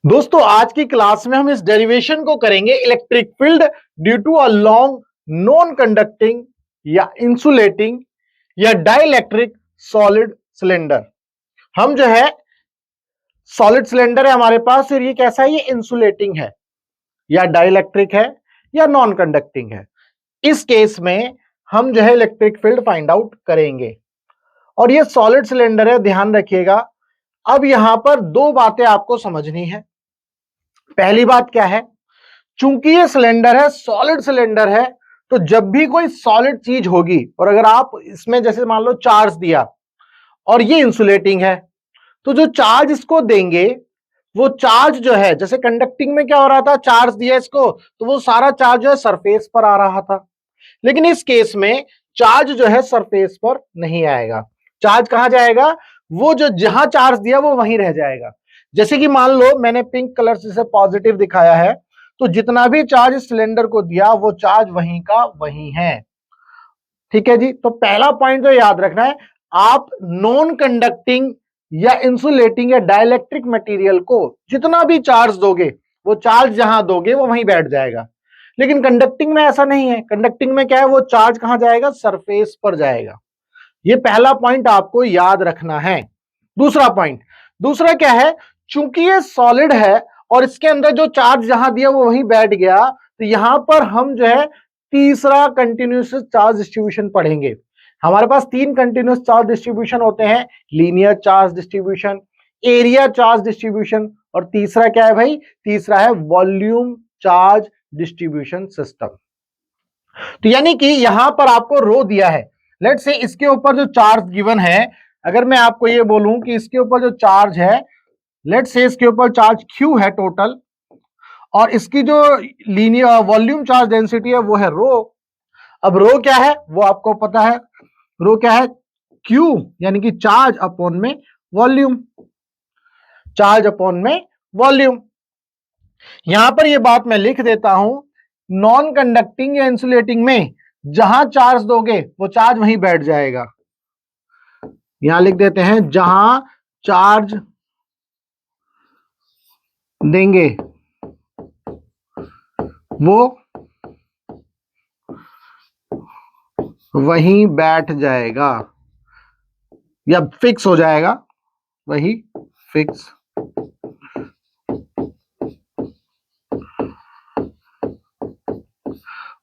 दोस्तों आज की क्लास में हम इस डेरिवेशन को करेंगे electric field due to a long non conducting या इंसुलेटिंग या डाइलेक्ट्रिक सॉलिड सिलेंडर। हम जो है सॉलिड सिलेंडर है हमारे पास और ये कैसा है, ये इंसुलेटिंग है या डाइलेक्ट्रिक है या नॉन कंडक्टिंग है। इस केस में हम जो है इलेक्ट्रिक फील्ड फाइंड आउट करेंगे और ये सॉलिड सिलेंडर है, ध्यान रखिएगा। अब यहां पर दो बातें आपको समझनी है। पहली बात क्या है, चूंकि ये सिलेंडर है, सॉलिड सिलेंडर है, तो जब भी कोई सॉलिड चीज होगी और अगर आप इसमें जैसे मान लो चार्ज दिया और ये इंसुलेटिंग है, तो जो चार्ज इसको देंगे वो चार्ज जो है, जैसे कंडक्टिंग में क्या हो रहा था, चार्ज दिया इसको तो वो सारा चार्ज जो है सरफेस पर आ रहा था। लेकिन इस केस में चार्ज जो है सरफेस पर नहीं आएगा। चार्ज कहां जाएगा, वो जो जहां चार्ज दिया वो वहीं रह जाएगा। जैसे कि मान लो मैंने पिंक कलर से पॉजिटिव दिखाया है, तो जितना भी चार्ज सिलेंडर को दिया वो चार्ज वहीं का वहीं है। ठीक है जी। तो पहला पॉइंट जो याद रखना है, आप नॉन कंडक्टिंग या इंसुलेटिंग या डाइलेक्ट्रिक मटेरियल को जितना भी चार्ज दोगे वो चार्ज जहां दोगे वो वहीं बैठ जाएगा। लेकिन कंडक्टिंग में ऐसा नहीं है। कंडक्टिंग में क्या है, वो चार्ज कहां जाएगा, सरफेस पर जाएगा। ये पहला पॉइंट आपको याद रखना है। दूसरा क्या है, चूंकि ये सॉलिड है और इसके अंदर जो चार्ज जहां दिया वो वहीं बैठ गया, तो यहां पर हम जो है तीसरा कंटिन्यूस चार्ज डिस्ट्रीब्यूशन पढ़ेंगे। हमारे पास तीन कंटिन्यूस चार्ज डिस्ट्रीब्यूशन होते हैं, linear charge distribution, area charge distribution और तीसरा क्या है भाई, तीसरा है वॉल्यूम चार्ज डिस्ट्रीब्यूशन सिस्टम। तो यानी कि यहां पर आपको रो दिया है, लेट्स से इसके ऊपर जो चार्ज गिवन है, अगर मैं आपको ये बोलूं कि इसके ऊपर जो चार्ज है, लेट्स से इसके ऊपर चार्ज Q है टोटल, और इसकी जो लीनियर वॉल्यूम चार्ज डेंसिटी है वो है रो। अब रो क्या है वो आपको पता है, रो क्या है, Q यानी कि चार्ज अपॉन में वॉल्यूम, चार्ज अपॉन में वॉल्यूम। यहां पर ये बात मैं लिख देता हूं, नॉन कंडक्टिंग या इंसुलेटिंग में जहां चार्ज दोगे वो चार्ज वहीं बैठ जाएगा। यहां लिख देते हैं, जहां चार्ज देंगे वो वहीं बैठ जाएगा या फिक्स हो जाएगा, वही फिक्स।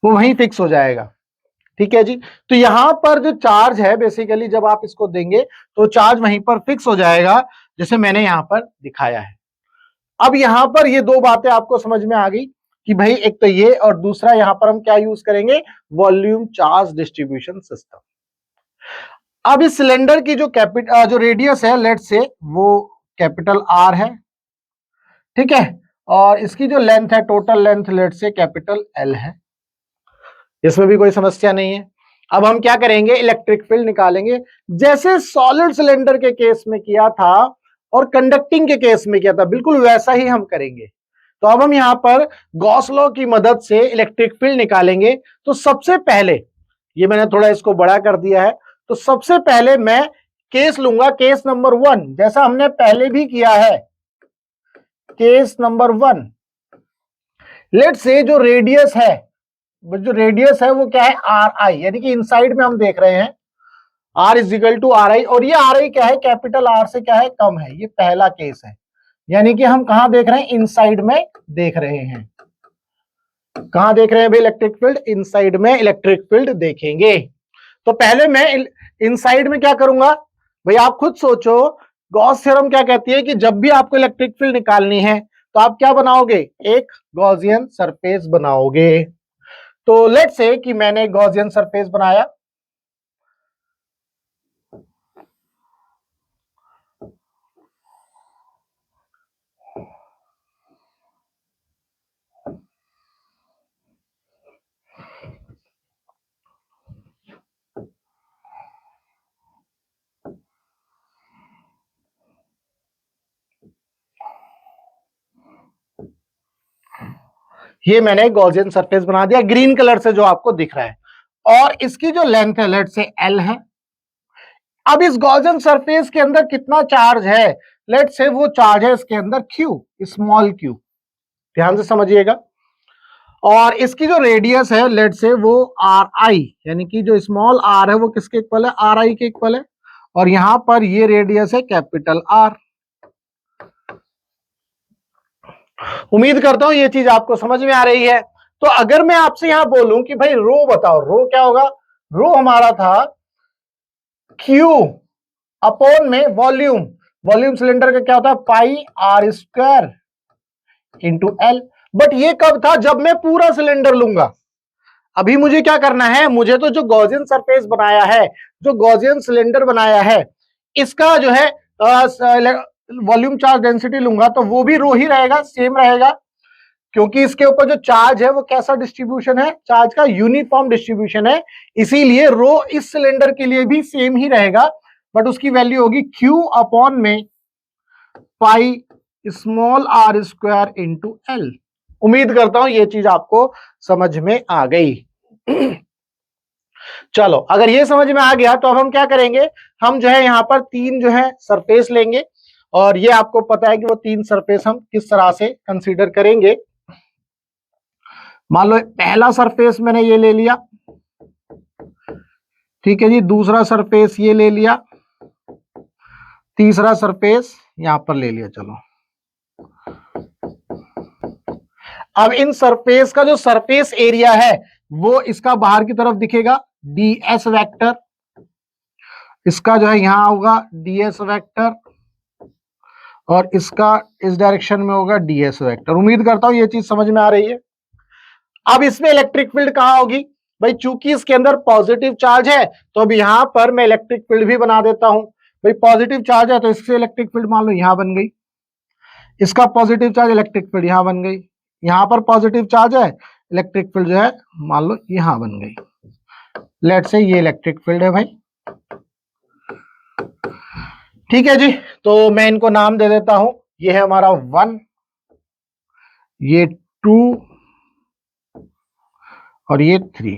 वो वहीं फिक्स हो जाएगा। ठीक है जी। तो यहां पर जो चार्ज है बेसिकली जब आप इसको देंगे तो चार्ज वहीं पर फिक्स हो जाएगा, जैसे मैंने यहां पर दिखाया है। अब यहां पर ये दो बातें आपको समझ में आ गई कि भाई एक तो ये और दूसरा यहां पर हम क्या यूज करेंगे, वॉल्यूम चार्ज डिस्ट्रीब्यूशन सिस्टम। अब इस सिलेंडर की जो रेडियस है, लेट से वो कैपिटल आर है, ठीक है, और इसकी जो लेंथ है, टोटल लेंथ लेट से कैपिटल एल है। इसमें भी कोई समस्या नहीं है। अब हम क्या करेंगे, इलेक्ट्रिक फील्ड निकालेंगे, जैसे सॉलिड सिलेंडर के केस में किया था और कंडक्टिंग के केस में किया था, बिल्कुल वैसा ही हम करेंगे। तो अब हम यहां पर गॉस लॉ की मदद से इलेक्ट्रिक फील्ड निकालेंगे। तो सबसे पहले, ये मैंने थोड़ा इसको बड़ा कर दिया है, तो सबसे पहले मैं केस लूंगा, केस नंबर 1, जैसा हमने पहले भी किया है। केस नंबर 1, लेट से जो रेडियस है वो क्या है, आर आई, यानी कि इनसाइड में हम देख रहे हैं R is equal to R I, और ये आर आई क्या है, कैपिटल आर से क्या है, कम है। ये पहला केस है, यानी कि हम कहां देख रहे हैं, इनसाइड में देख रहे हैं। कहां देख रहे हैं भाई इलेक्ट्रिक फील्ड, इनसाइड में इलेक्ट्रिक फील्ड देखेंगे। तो पहले मैं इनसाइड में क्या करूंगा भाई, आप खुद सोचो। गॉस थ्योरम क्या कहती है कि जब भी आपको इलेक्ट्रिक फील्ड निकालनी है तो आप क्या बनाओगे, एक गॉसियन सरफेस बनाओगे। तो लेट्स से कि मैंने गॉसियन सरफेस बनाया, ये मैंने गॉसियन सरफेस बना दिया ग्रीन कलर से जो आपको दिख रहा है, और इसकी जो लेंथ है लेट से एल है। अब इस गॉसियन सरफेस के अंदर कितना चार्ज है, लेट से वो चार्ज है इसके अंदर Q, स्मॉल q, ध्यान से समझिएगा। और इसकी जो रेडियस है लेट से वो RI, यानी कि जो स्मॉल r है वो किसके इक्वल है, RI के इक्वल है। और यहां पर ये रेडियस है कैपिटल R। उम्मीद करता हूं ये चीज आपको समझ में आ रही है। तो अगर मैं आपसे यहां बोलूं कि भाई रो बताओ, रो क्या होगा, रो हमारा था Q अपॉन में वॉल्यूम, वॉल्यूम सिलेंडर का क्या होता है पाई R square into L। But ये कब था, जब मैं पूरा सिलेंडर लूंगा। अभी मुझे क्या करना है, मुझे तो जो गॉसियन सरफेस बनाया है, जो गॉसियन सिलेंडर बनाया है, इसका जो है वॉल्यूम चार्ज डेंसिटी लूंगा तो वो भी रो ही रहेगा, सेम रहेगा, क्योंकि इसके ऊपर जो चार्ज है वो कैसा डिस्ट्रीब्यूशन है, चार्ज का यूनिफॉर्म डिस्ट्रीब्यूशन है, इसीलिए रो इस सिलेंडर के लिए भी सेम ही रहेगा, बट उसकी वैल्यू होगी Q अपॉन में pi small r square into L। उम्मीद करता हूं ये चीज आपको समझ में आ गई। चलो, अगर ये समझ में आ गया तो अब हम क्या करेंगे, हम जो है यहां पर तीन जो है सरफेस लेंगे, और ये आपको पता है कि वो तीन सरफेस हम किस तरह से कंसीडर करेंगे। मान लो पहला सरफेस मैंने ये ले लिया, ठीक है जी, दूसरा सरफेस ये ले लिया, तीसरा सरफेस यहां पर ले लिया। चलो, अब इन सरफेस का जो सरफेस एरिया है वो इसका बाहर की तरफ दिखेगा ds वेक्टर, इसका जो है यहां होगा ds वेक्टर, और इसका इस डायरेक्शन में होगा ds वेक्टर। उम्मीद करता हूं ये चीज समझ में आ रही है। अब इसमें इलेक्ट्रिक फील्ड कहां होगी भाई, चूंकि इसके अंदर पॉजिटिव चार्ज है तो अब यहां पर मैं इलेक्ट्रिक फील्ड भी बना देता हूं। भाई पॉजिटिव चार्ज है तो इससे इलेक्ट्रिक फील्ड मान लो यहां बन गई, इसका पॉजिटिव चार्ज इलेक्ट्रिक फील्ड यहां बन गई, यहां पर पॉजिटिव चार्ज है, इलेक्ट्रिक फील्ड जो है मान लो यहां बन गई। लेट से ये इलेक्ट्रिक फील्ड है भाई, ठीक है जी। तो मैं इनको नाम दे देता हूं, ये है हमारा 1, ये 2 और ये 3।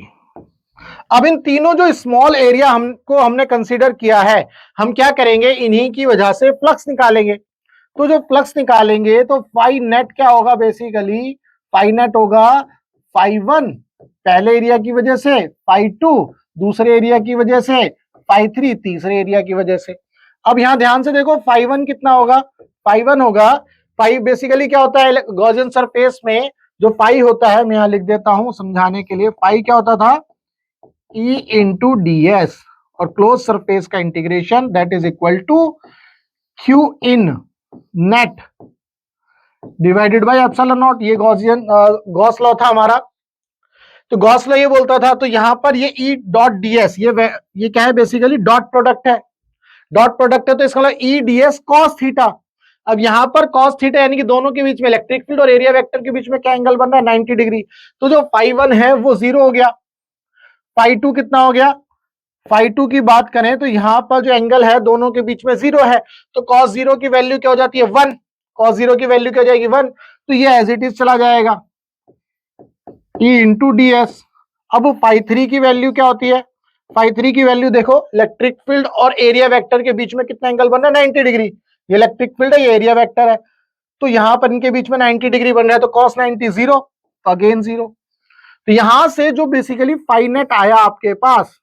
अब इन तीनों जो स्मॉल एरिया हमने कंसीडर किया है, हम क्या करेंगे, इन्हीं की वजह से फ्लक्स निकालेंगे। तो जो फ्लक्स निकालेंगे तो फाई नेट क्या होगा, बेसिकली फाई नेट होगा फाई 1 पहले एरिया की वजह से, फाई 2 दूसरे एरिया की वजह से, फाई 3 तीसरे एरिया की वजह से। अब यहां ध्यान से देखो, फाई 1 कितना होगा, फाई 1 होगा, फाई बेसिकली क्या होता है गॉसियन सरफेस में जो फाई होता है, मैं यहां लिख देता हूं समझाने के लिए, फाई क्या होता था E इंटू ds, और क्लोज सरफेस का integration that is equal to Q in net divided by epsilon naught. ये गॉस लॉ था हमारा। तो गॉस लॉ ये बोलता था, तो यहां पर ये E डॉट ds, ये क्या है, बेसिकली डॉट प्रोडक्ट है, डॉट प्रोडक्ट है, तो इसका मतलब E ds cos थीटा। अब यहां पर cos थीटा यानी कि दोनों के बीच में इलेक्ट्रिक फील्ड और एरिया वेक्टर के बीच में क्या एंगल बन रहा है, 90 डिग्री। तो जो फाई 1 है वो 0 हो गया, फाई 2 कितना हो गया, फाई 2 की बात करें तो यहां पर जो एंगल है दोनों के बीच में 0 है, तो cos 0 की वैल्यू क्या हो जाती है 1, cos 0 की वैल्यू क्या हो जाएगी 1, तो ये एज इट इज चला जाएगा E इंटू ds। अब फाई 3 की वैल्यू क्या होती है, फाई 3 की वैल्यू देखो, इलेक्ट्रिक फील्ड और एरिया वेक्टर के बीच में कितना एंगल बन रहा है 90 डिग्री, ये इलेक्ट्रिक फील्ड है, ये एरिया वेक्टर है, तो यहां पर इनके बीच में 90 डिग्री बन रहा है, तो cos 90 0, अगेन 0। तो यहां से जो बेसिकली फाई नेट आया आपके पास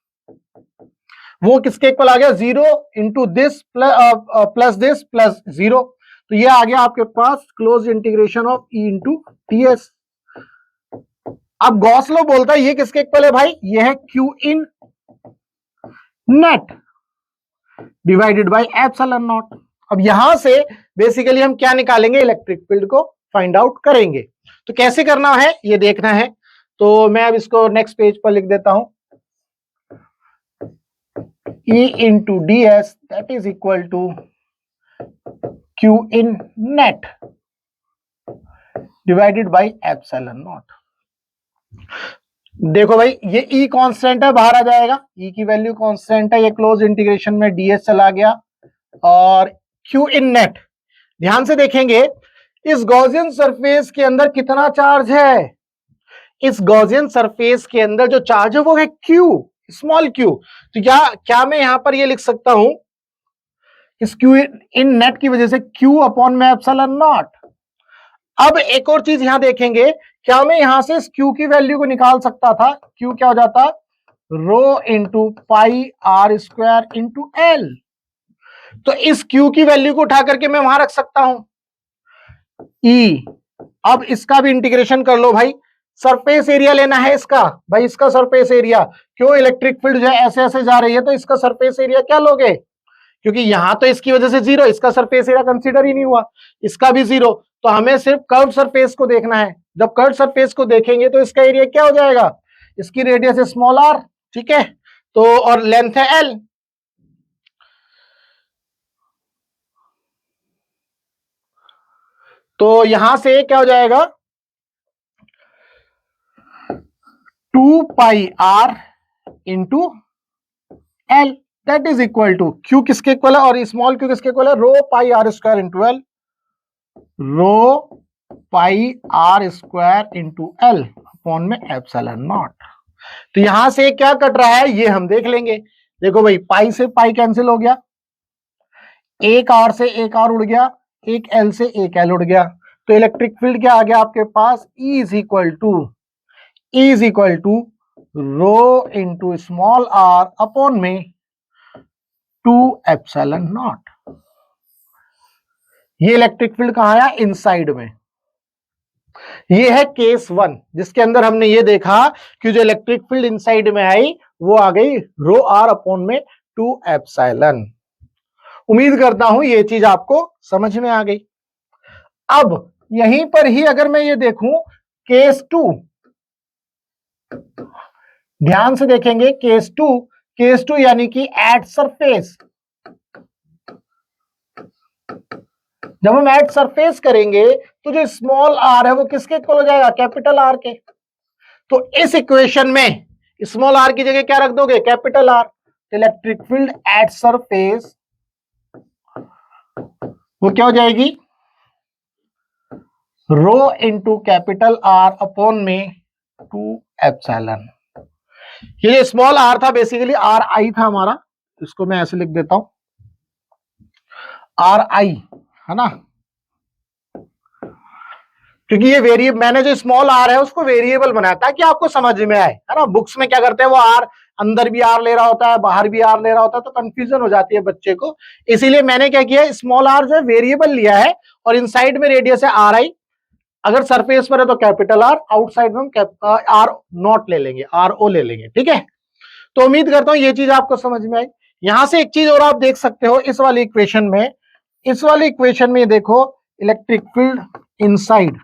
वो किसके इक्वल आ गया, 0 into this plus this plus 0, तो ये आ गया आपके पास close integration of E into ds। अब गॉस लॉ बोलता है ये किसके इक्वल है भाई, ये है Q in net divided by epsilon naught. अब यहां से बेसिकली हम क्या निकालेंगे, इलेक्ट्रिक फील्ड को फाइंड आउट करेंगे। तो कैसे करना है ये देखना है, तो मैं अब इसको नेक्स्ट पेज पर लिख देता हूं, E into ds that is equal to Q in net divided by epsilon naught। देखो भाई ये E कांस्टेंट है, बाहर आ जाएगा, E की वैल्यू कांस्टेंट है, ये क्लोज इंटीग्रेशन में ds चला गया, और Q in net, ध्यान से देखेंगे इस गॉसियन सरफेस के अंदर कितना चार्ज है, इस गॉसियन सरफेस के अंदर जो चार्ज है वो है Q, स्मॉल q। तो क्या मैं यहां पर ये लिख सकता हूं इस क्यू इन नेट की वजह से क्यू अपॉन में एप्सिलॉन नॉट। अब एक और चीज यहां देखेंगे, क्या मैं यहां से इस क्यू की वैल्यू को निकाल सकता था? क्यू क्या हो जाता? Rho into pi are square into l. तो इस क्यू की वैल्यू को उठा करके मैं वहां रख सकता हूं ई। अब इसका भी इंटीग्रेशन कर लो भाई। सरफेस एरिया लेना है इसका भाई, इसका सरफेस एरिया। क्यों? इलेक्ट्रिक फील्ड जो है ऐसे ऐसे जा रही है, तो इसका सरफेस एरिया क्या लोगे? क्योंकि यहां तो इसकी वजह से जीरो, इसका सरफेस एरिया कंसीडर ही नहीं हुआ, इसका भी जीरो। तो हमें सिर्फ कर्व सरफेस को देखना है। जब कर्व सरफेस को देखेंगे तो इसका एरिया क्या हो जाएगा? इसकी रेडियस है स्मॉल आर, ठीक है, तो और लेंथ है एल। तो यहां से क्या हो जाएगा? 2 pi r into L, that is equal to q किसके इक्वल है और स्मॉल क्यू किसके इक्वल है? Rho pi are square into l. Rho pi are square into L upon में एप्सिलॉन नॉट। तो यहां से क्या कट रहा है ये हम देख लेंगे। देखो भाई, पाई से पाई कैंसिल हो गया, एक आर से एक आर उड़ गया, एक एल से एक एल उड़ गया। तो इलेक्ट्रिक फील्ड क्या आ गया आपके पास? E is equal to rho into small r upon में 2 एप्सिलॉन नॉट। ये इलेक्ट्रिक फील्ड कहां आया? इनसाइड में। ये है केस वन, जिसके अंदर हमने ये देखा कि जो इलेक्ट्रिक फील्ड इनसाइड में आई वो आ गई रो आर अपॉन में 2 एप्सिलॉन। उम्मीद करता हूं ये चीज आपको समझ में आ गई। अब यहीं पर ही अगर मैं ये देखूं केस टू, ध्यान से देखेंगे केस टू यानी कि एट सरफेस। जब हम एट सरफेस करेंगे तो जो स्मॉल आर है वो किसके इक्वल हो जाएगा? कैपिटल आर के। तो इस इक्वेशन में स्मॉल आर की जगह क्या रख दोगे? Capital R. Electric field at surface वो क्या हो जाएगी? Rho into capital R upon में 2 एप्सिलॉन। ये जो स्मॉल आर था बेसिकली आर आई था हमारा, इसको मैं ऐसे लिख देता हूं आर आई, है ना, क्योंकि ये वेरिएबल मैंने जो स्मॉल आर है उसको वेरिएबल बनाया ताकि आपको समझ में आए, है ना। बुक्स में क्या करते हैं वो आर अंदर भी आर ले रहा होता है बाहर भी आर ले रहा होता है, तो कंफ्यूजन हो जाती है बच्चे को। इसीलिए मैंने क्या किया, स्मॉल आर जो है वेरिएबल लिया है और इनसाइड में रेडियस है आर आई। अगर सरफेस पर है तो कैपिटल आर, आउटसाइड में हम आर नॉट ले लेंगे, आर ओ ले लेंगे, ठीक है। तो उम्मीद करता हूं ये चीज आपको समझ में आई। यहां से एक चीज और आप देख सकते हो इस वाली इक्वेशन में, ये देखो इलेक्ट्रिक फील्ड इनसाइड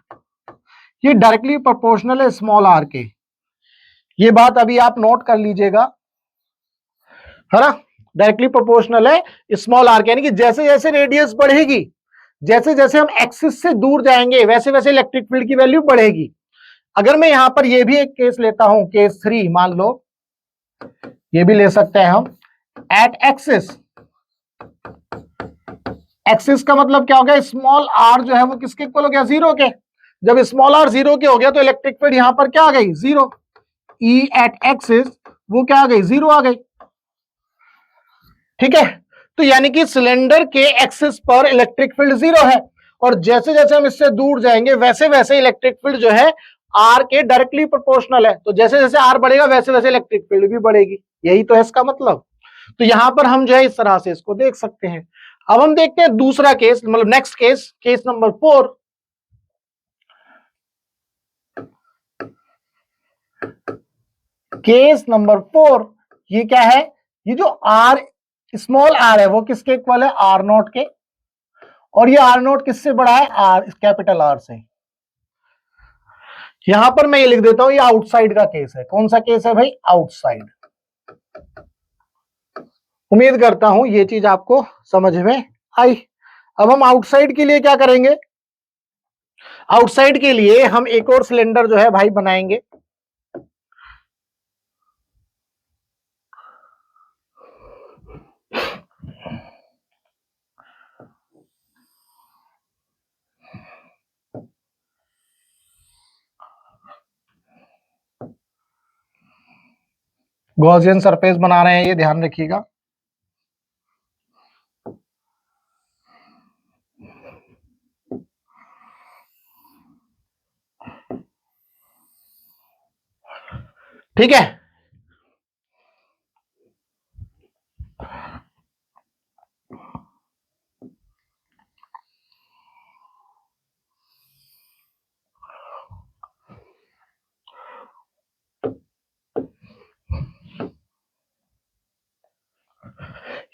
ये डायरेक्टली प्रोपोर्शनल है स्मॉल आर के। ये बात अभी आप नोट कर लीजिएगा, है ना, डायरेक्टली प्रोपोर्शनल है स्मॉल आर के। यानी कि जैसे जैसे रेडियस बढ़ेगी, जैसे जैसे हम एक्सिस से दूर जाएंगे वैसे वैसे इलेक्ट्रिक फील्ड की वैल्यू बढ़ेगी। अगर मैं यहां पर ये भी एक केस लेता हूं, केस 3 मान लो, ये भी ले सकते हैं हम। एट एक्सिस, एक्सिस का मतलब क्या हो गया? स्मॉल आर जो है वो किसके इक्वल हो गया? जीरो के। जब स्मॉल आर जीरो के हो गया तो इलेक्ट्रिक फील्ड यहां पर क्या आ गई? जीरो। ई एट एक्सिस वो क्या आ गई? जीरो आ गई, ठीक है। तो यानी कि सिलेंडर के एक्सिस पर इलेक्ट्रिक फील्ड जीरो है, और जैसे जैसे हम इससे दूर जाएंगे वैसे वैसे इलेक्ट्रिक फील्ड जो है आर के डायरेक्टली प्रोपोर्शनल है। तो जैसे जैसे आर बढ़ेगा वैसे वैसे इलेक्ट्रिक फील्ड भी बढ़ेगी, यही तो है इसका मतलब। तो यहां पर हम जो है इस तरह से इसको देख सकते हैं। अब हम देखते हैं दूसरा केस, मतलब next case, case number 4। Case number 4 ये क्या है? ये जो आर स्मॉल आर है वो किसके इक्वल है? आर नॉट के। और ये आर नॉट किससे बड़ा है? आर कैपिटल आर से। यहां पर मैं ये लिख देता हूं ये आउटसाइड का केस है। कौन सा केस है भाई? आउटसाइड। उम्मीद करता हूं ये चीज आपको समझ में आई। अब हम आउटसाइड के लिए क्या करेंगे? आउटसाइड के लिए हम एक और सिलेंडर जो है भाई बनाएंगे। गॉसियन सरफेस बना रहे हैं, ये ध्यान रखिएगा। ठीक है।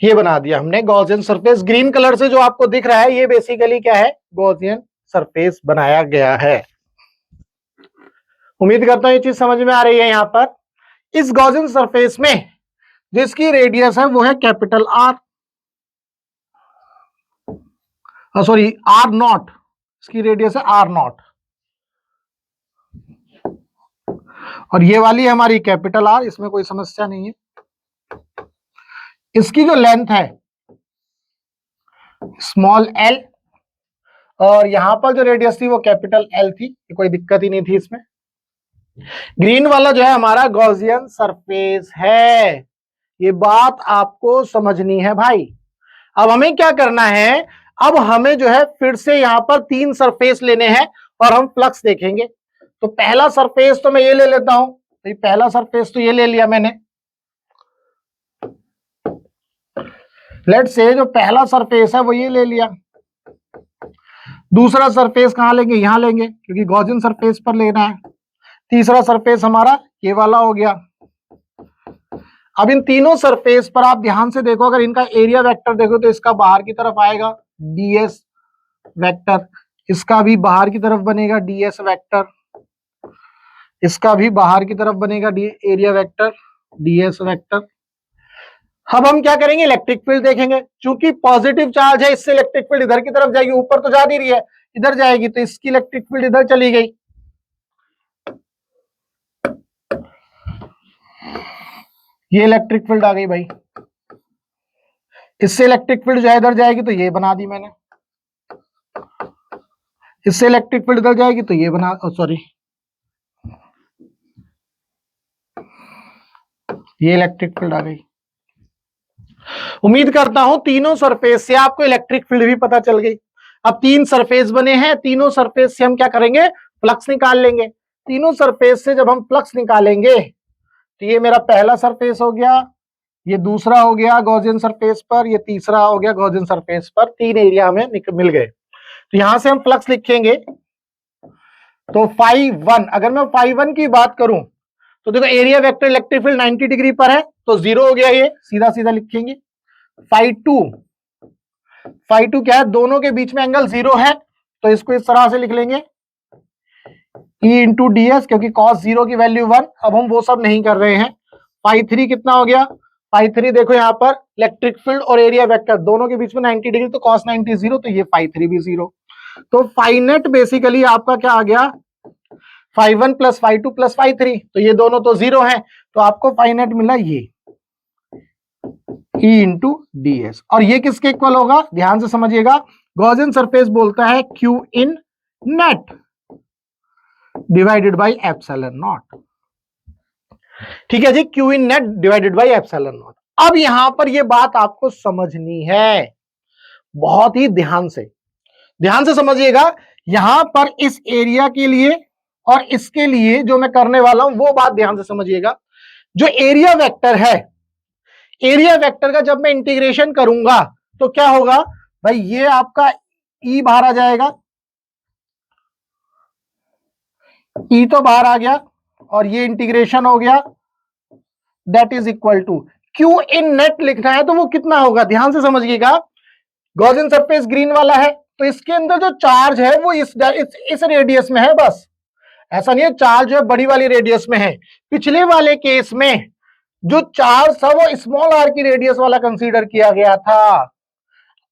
ये बना दिया हमने गॉसियन सरफेस। ग्रीन कलर से जो आपको दिख रहा है ये बेसिकली क्या है, गॉसियन सरफेस बनाया गया है। उम्मीद करता हूं ये चीज समझ में आ रही है। यहां पर इस गॉसियन सरफेस में जिसकी रेडियस है वो है capital R, sorry R naught, इसकी रेडियस है आर नॉट, और ये वाली है हमारी कैपिटल आर, इसमें कोई समस्या नहीं है। इसकी जो लेंथ है स्मॉल एल, और यहां पर जो रेडियस थी वो कैपिटल एल थी, कोई दिक्कत ही नहीं थी इसमें। ग्रीन वाला जो है हमारा गॉसियन सरफेस है, ये बात आपको समझनी है भाई। अब हमें क्या करना है, अब हमें जो है फिर से यहां पर 3 सरफेस लेने हैं और हम फ्लक्स देखेंगे। तो पहला सरफेस तो मैं ये ले लेता हूं, तो पहला सरफेस तो ये ले लिया मैंने। लेट्स से जो पहला सरफेस है वो ये ले लिया। दूसरा सरफेस कहां लेंगे, यहां लेंगे क्योंकि गॉसियन सरफेस पर लेना है। तीसरा सरफेस हमारा ये वाला हो गया। अब इन तीनों सरफेस पर आप ध्यान से देखो, अगर इनका एरिया वेक्टर देखो तो इसका बाहर की तरफ आएगा ds वेक्टर, इसका भी बाहर की तरफ बनेगा ds वेक्टर, इसका भी बाहर की तरफ बनेगा एरिया वेक्टर ds वेक्टर। अब हम क्या करेंगे, इलेक्ट्रिक फील्ड देखेंगे। चूंकि पॉजिटिव चार्ज है इससे इलेक्ट्रिक फील्ड इधर की तरफ जाएगी, ऊपर तो जा नहीं रही है, इधर जाएगी, तो इसकी इलेक्ट्रिक फील्ड इधर चली गई। ये इलेक्ट्रिक फील्ड आ गई भाई, इससे इलेक्ट्रिक फील्ड जो है इधर जाएगी, तो ये बना दी मैंने। इससे इलेक्ट्रिक फील्ड इधर जाएगी तो ये बना, सॉरी ये इलेक्ट्रिक फील्ड आ गई। उम्मीद करता हूं तीनों सरफेस से आपको इलेक्ट्रिक फील्ड भी पता चल गई। अब 3 सरफेस बने हैं, तीनों सरफेस से हम क्या करेंगे, फ्लक्स निकाल लेंगे। तीनों सरफेस से जब हम फ्लक्स निकालेंगे तो ये मेरा पहला सरफेस हो गया, ये दूसरा हो गया गॉसियन सरफेस पर, ये तीसरा हो गया गॉसियन सरफेस पर। 3 एरिया हमें मिल गए। तो यहां से हम फ्लक्स लिखेंगे, तो φ1, अगर मैं φ1 की बात करूं तो देखो area vector electric field 90 degree पर है, तो 0 हो गया, ये सीधा सीधा लिखेंगे। φ2 क्या है, दोनों के बीच में एंगल 0 है, तो इसको इस तरह से लिख लेंगे E इंटू ds, क्योंकि cos 0 की वैल्यू 1। अब हम वो सब नहीं कर रहे हैं। φ3 कितना हो गया, φ3 देखो यहां पर इलेक्ट्रिक फील्ड और एरिया वेक्टर दोनों के बीच में 90 डिग्री, तो cos 90 0, तो ये φ3 भी 0। तो φ बेसिकली आपका क्या आ गया, φ1 प्लस φ2 प्लस φ3, तो ये दोनों तो 0 है, तो आपको φ मिला ये E इंटू ds। और ये किसके इक्वल होगा, ध्यान से समझिएगा, गॉसियन सरफेस बोलता है Q in net divided by epsilon naught. ठीक है जी, Q in net divided by epsilon naught. अब यहां पर ये बात आपको समझनी है, बहुत ही ध्यान से समझिएगा। यहां पर इस एरिया के लिए और इसके लिए जो मैं करने वाला हूं वो बात ध्यान से समझिएगा। जो एरिया वेक्टर है, एरिया वेक्टर का जब मैं इंटीग्रेशन करूंगा तो क्या होगा भाई, ये आपका E बाहर आ जाएगा, E तो बाहर आ गया, और ये इंटीग्रेशन हो गया, that is equal to Q in net लिखना है तो वो कितना होगा, ध्यान से समझिएगा। गॉसियन सरफेस ग्रीन वाला है, तो इसके अंदर जो चार्ज है वो इस रेडियस में है, बस ऐसा नहीं है चार्ज जो है बड़ी वाली रेडियस में है। पिछले वाले केस में जो चार्ज था वो स्मॉल आर की रेडियस वाला कंसीडर किया गया था,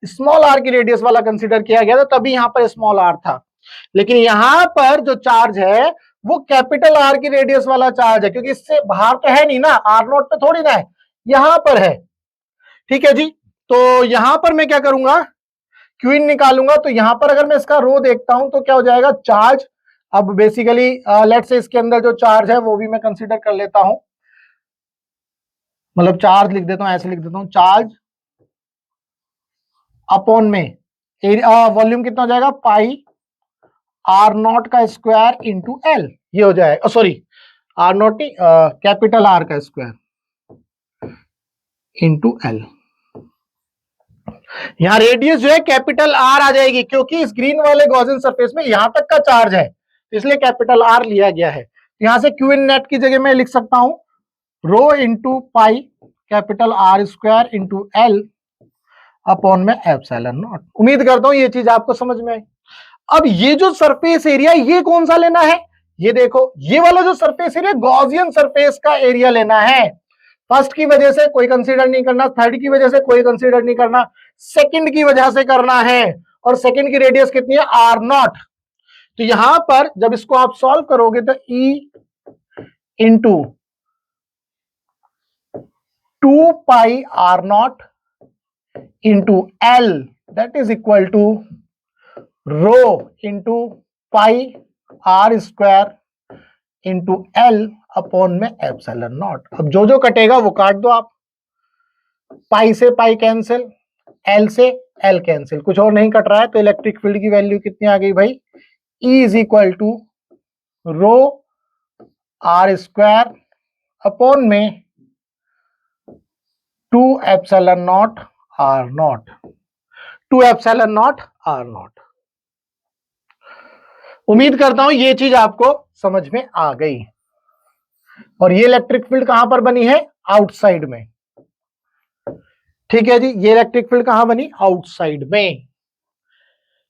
स्मॉल आर की रेडियस वाला कंसीडर किया गया था, तभी यहां पर स्मॉल आर था। लेकिन यहां पर जो चार्ज है वो कैपिटल आर की रेडियस वाला चार्ज है, क्योंकि इससे बाहर तो है नहीं ना, आर नोट पे थोड़ी ना है, यहां पर है। ठीक है जी, तो यहां पर मैं क्या करूंगा, क्वीन निकालूंगा। तो यहां पर अगर मैं इसका रो देखता हूं तो क्या हो जाएगा, चार्ज। अब बेसिकली लेट्स से इसके अंदर जो चार्ज है वो भी मैं कंसीडर कर लेता हूं, मतलब चार्ज लिख देता हूं, ऐसे लिख देता हूं, चार्ज अपॉन में वॉल्यूम कितना हो जाएगा, पाई आर नॉट का स्क्वायर इंटू एल, ये हो जाएगा, sorry R naught capital R का स्क्वायर इंटू एल। यहां रेडियस जो है कैपिटल आर आ जाएगी, क्योंकि इस ग्रीन वाले गॉसियन सरफेस में यहां तक का चार्ज है, इसलिए कैपिटल आर लिया गया है। यहां से क्यू इन नेट की जगह मैं लिख सकता हूं rho into pi capital r square into L upon में एप्सिलॉन नॉट। उम्मीद करता हूं ये चीज आपको समझ में आई। अब ये जो सरफेस एरिया ये कौन सा लेना है, ये देखो ये वाला जो सरफेस एरिया गॉसियन सरफेस का एरिया लेना है। फर्स्ट की वजह से कोई कंसीडर नहीं करना, थर्ड की वजह से कोई कंसीडर नहीं करना, सेकंड की वजह से करना है। और सेकंड की रेडियस कितनी है, आर नॉट। तो यहां पर जब इसको आप सॉल्व करोगे तो E into 2 pi R naught into L that is equal to rho into pi are square into L upon में एप्सिलॉन नॉट। अब जो जो कटेगा वो काट दो आप, पाई से पाई कैंसिल, एल से एल कैंसिल, कुछ और नहीं कट रहा है। तो इलेक्ट्रिक फील्ड की वैल्यू कितनी आ गई भाई, E is equal to rho R square upon में 2 epsilon naught R naught, 2 epsilon naught R naught. उम्मीद करता हूं ये चीज आपको समझ में आ गई। और ये इलेक्ट्रिक फील्ड कहां पर बनी है, आउटसाइड में। ठीक है जी, ये इलेक्ट्रिक फील्ड कहां बनी, आउटसाइड में।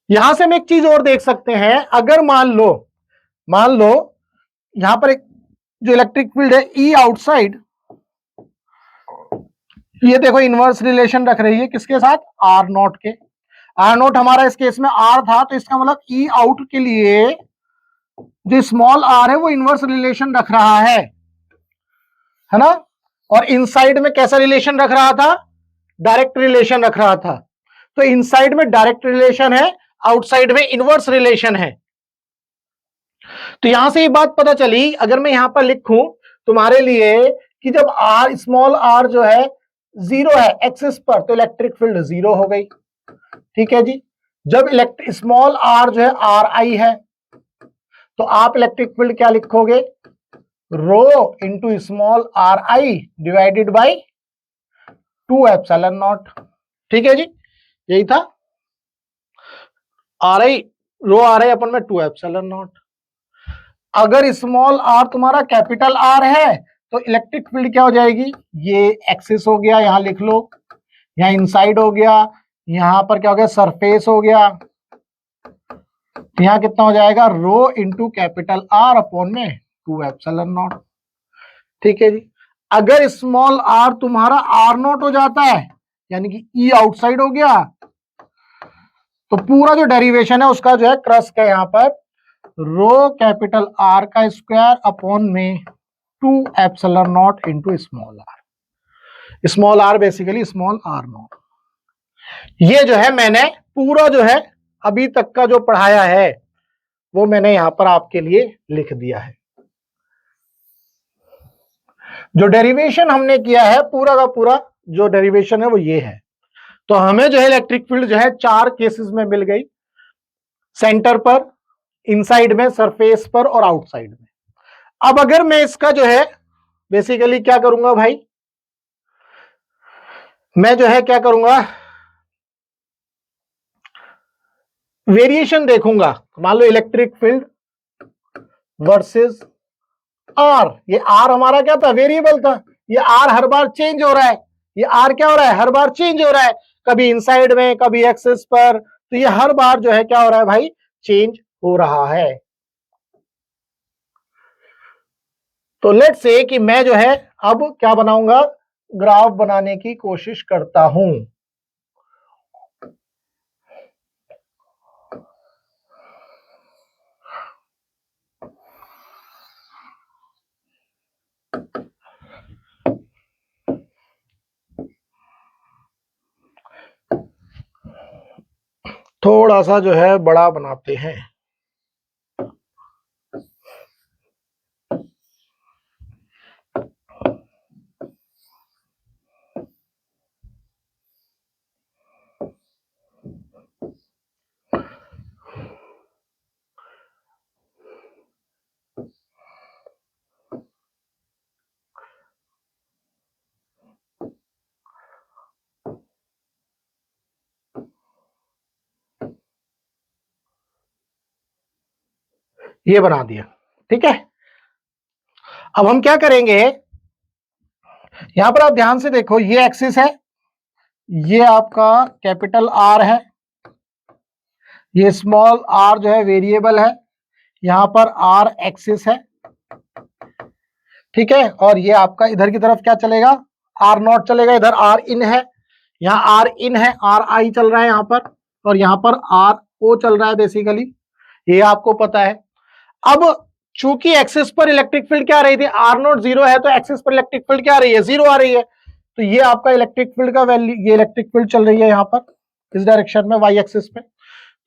यहां से हम एक चीज और देख सकते हैं, अगर मान लो यहां पर एक जो इलेक्ट्रिक फील्ड है ई आउटसाइड, ये देखो इनवर्स रिलेशन रख रही है किसके साथ, आर नॉट के। आर नॉट हमारा इस केस में आर था, तो इसका मतलब ई आउट के लिए जो स्मॉल आर है वो इनवर्स रिलेशन रख रहा है ना। और इनसाइड में कैसा रिलेशन रख रहा था, डायरेक्ट रिलेशन रख रहा था। तो इनसाइड में डायरेक्ट रिलेशन है, आउटसाइड में इनवर्स रिलेशन है। तो यहां से ये बात पता चली, अगर मैं यहां पर लिखूं तुम्हारे लिए कि जब आर स्मॉल आर जो है जीरो है एक्सिस पर, तो इलेक्ट्रिक फील्ड जीरो हो गई। ठीक है जी, जब स्मॉल आर जो है आर आई है, तो आप इलेक्ट्रिक फील्ड क्या लिखोगे, rho into small r i divided by 2 epsilon naught. ठीक है जी, यही था, आर आई रो आर आई अपन में 2 एप्सिलॉन नॉट। अगर स्मॉल आर तुम्हारा कैपिटल आर है, तो इलेक्ट्रिक फील्ड क्या हो जाएगी, ये एक्सिस हो गया, यहां लिख लो, यहां इनसाइड हो गया, यहां पर क्या हो गया, सरफेस हो गया। यहां कितना हो जाएगा, rho into capital R upon में 2 एप्सिलॉन नॉट। ठीक है जी, अगर स्मॉल आर तुम्हारा आर नॉट हो जाता है, यानी कि ई आउटसाइड हो गया, तो पूरा जो डेरिवेशन है उसका जो है क्रस का यहां पर रो कैपिटल आर का स्क्वायर अपॉन में 2 epsilon naught into small R. Small R basically small R naught. ये जो है मैंने पूरा जो है अभी तक का जो पढ़ाया है वो मैंने यहां पर आपके लिए लिख दिया है। जो डेरिवेशन हमने किया है पूरा का पूरा जो डेरिवेशन है वो ये है। तो हमें जो है इलेक्ट्रिक फील्ड जो है 4 केसेस में मिल गई, सेंटर पर, इनसाइड में, सरफेस पर और आउटसाइड में। अब अगर मैं इसका जो है बेसिकली क्या करूंगा भाई, मैं जो है क्या करूंगा, वेरिएशन देखूंगा। मान लो इलेक्ट्रिक फील्ड वर्सेस आर, ये आर हमारा क्या था, वेरिएबल था, ये आर हर बार चेंज हो रहा है, ये आर क्या हो रहा है, हर बार चेंज हो रहा है, कभी इनसाइड में कभी एक्सिस पर, तो ये हर बार जो है क्या हो रहा है भाई, चेंज हो रहा है। तो लेट्स से कि मैं जो है अब क्या बनाऊंगा, ग्राफ बनाने की कोशिश करता हूं। थोड़ा सा जो है बड़ा बनाते हैं। ये बना दिया, ठीक है। अब हम क्या करेंगे, यहां पर आप ध्यान से देखो, ये एक्सिस है, ये आपका कैपिटल आर है, ये स्मॉल आर जो है वेरिएबल है, यहां पर आर एक्सिस है, ठीक है। और ये आपका इधर की तरफ क्या चलेगा, आर नॉट चलेगा, इधर आर इन है, यहाँ आर इन है, आर आई चल रहा है यहाँ पर, और यहाँ पर आर ओ चल रहा है बेसिकली, ये आपको पता है। अब चूंकि एक्सिस पर इलेक्ट्रिक फील्ड क्या आ रही थी, आर नॉट जीरो है, तो एक्सिस पर इलेक्ट्रिक फील्ड क्या आ रही है, जीरो आ रही है। तो ये आपका इलेक्ट्रिक फील्ड का वैल्यू, ये इलेक्ट्रिक फील्ड चल रही है यहाँ पर इस डायरेक्शन में, वाई एक्सिस पे।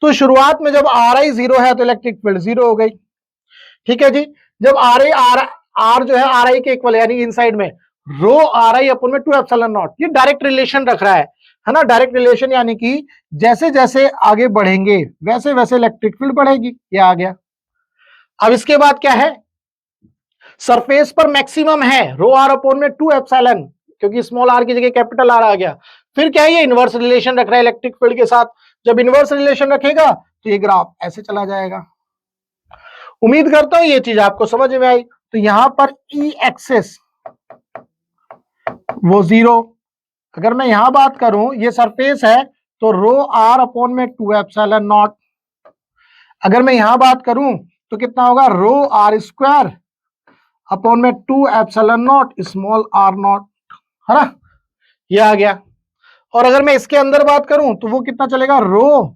तो शुरुआत में जब आर आई जीरो है तो इलेक्ट्रिक फील्ड जीरो हो गई, ठीक है जी। जब आर आई आर जो है आर आई के इक्वल, यानी इनसाइड में रो आर आई अपन में 2 एप्सिलॉन नॉट, ये डायरेक्ट रिलेशन रख रहा है ना, डायरेक्ट रिलेशन, यानी कि जैसे जैसे आगे बढ़ेंगे वैसे वैसे इलेक्ट्रिक फील्ड बढ़ेगी, ये आ गया। अब इसके बाद क्या है, सरफेस पर मैक्सिमम है रो आर अपॉन में 2 एप्सिलॉन, क्योंकि स्मॉल आर की जगह कैपिटल आर आ गया। फिर क्या है, ये इनवर्स रिलेशन रख रहा है इलेक्ट्रिक फील्ड के साथ, जब इनवर्स रिलेशन रखेगा तो ये ग्राफ ऐसे चला जाएगा। उम्मीद करता हूं ये चीज आपको समझ में आई। तो यहां पर ई एक्सेस वो जीरो, अगर मैं यहां बात करूं, ये सरफेस है तो रो आर अपॉन में 2 एप्सिलॉन नॉट, अगर मैं यहां बात करूं तो कितना होगा, रो आर स्क्वायर अपॉन में 2 epsilon naught small R naught, है ना, ये आ गया। और अगर मैं इसके अंदर बात करूं तो वो कितना चलेगा, rho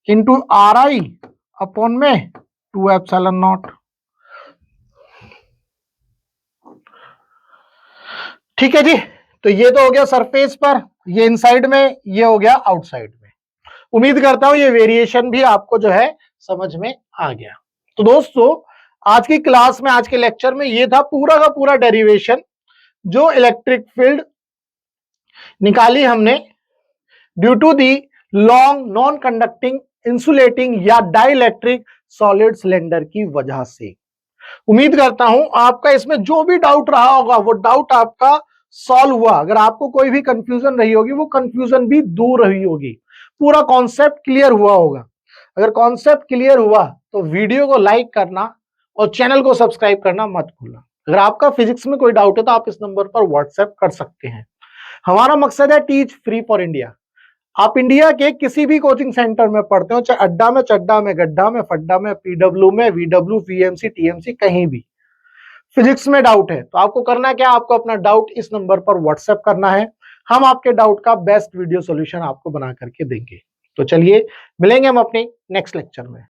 into are I upon में 2 एप्सिलॉन नॉट, ठीक है जी। तो ये तो हो गया सरफेस पर, ये इनसाइड में, ये हो गया आउटसाइड में। उम्मीद करता हूं ये वेरिएशन भी आपको जो है समझ में आ गया। तो दोस्तों आज की क्लास में, आज के लेक्चर में ये था पूरा का पूरा डेरिवेशन, जो इलेक्ट्रिक फील्ड निकाली हमने due to the long non conducting insulating या डाइलेक्ट्रिक सॉलिड सिलेंडर की वजह से। उम्मीद करता हूं आपका इसमें जो भी डाउट रहा होगा वो डाउट आपका सॉल्व हुआ। अगर आपको कोई भी कंफ्यूजन रही होगी वो कंफ्यूजन भी दूर रही होगी, पूरा कॉन्सेप्ट क्लियर हुआ होगा। अगर कॉन्सेप्ट क्लियर हुआ तो वीडियो को लाइक करना और चैनल को सब्सक्राइब करना मत भूलना। अगर आपका फिजिक्स में कोई डाउट है तो आप इस नंबर पर व्हाट्सएप कर सकते हैं। हमारा मकसद है टीच फ्री फॉर इंडिया। आप इंडिया के किसी भी कोचिंग सेंटर में पढ़ते हो, चाहे अड्डा में, चड्डा में, गड्ढा में, फड्डा में, पीडब्ल्यू में, वीडब्ल्यू, पीएमसी, टीएमसी, कहीं भी फिजिक्स में डाउट है तो आपको करना क्या, आपको अपना डाउट इस नंबर पर व्हाट्सएप करना है। हम आपके डाउट का बेस्ट वीडियो सॉल्यूशन आपको बना करके देंगे। तो चलिए मिलेंगे हम अपने नेक्स्ट लेक्चर में।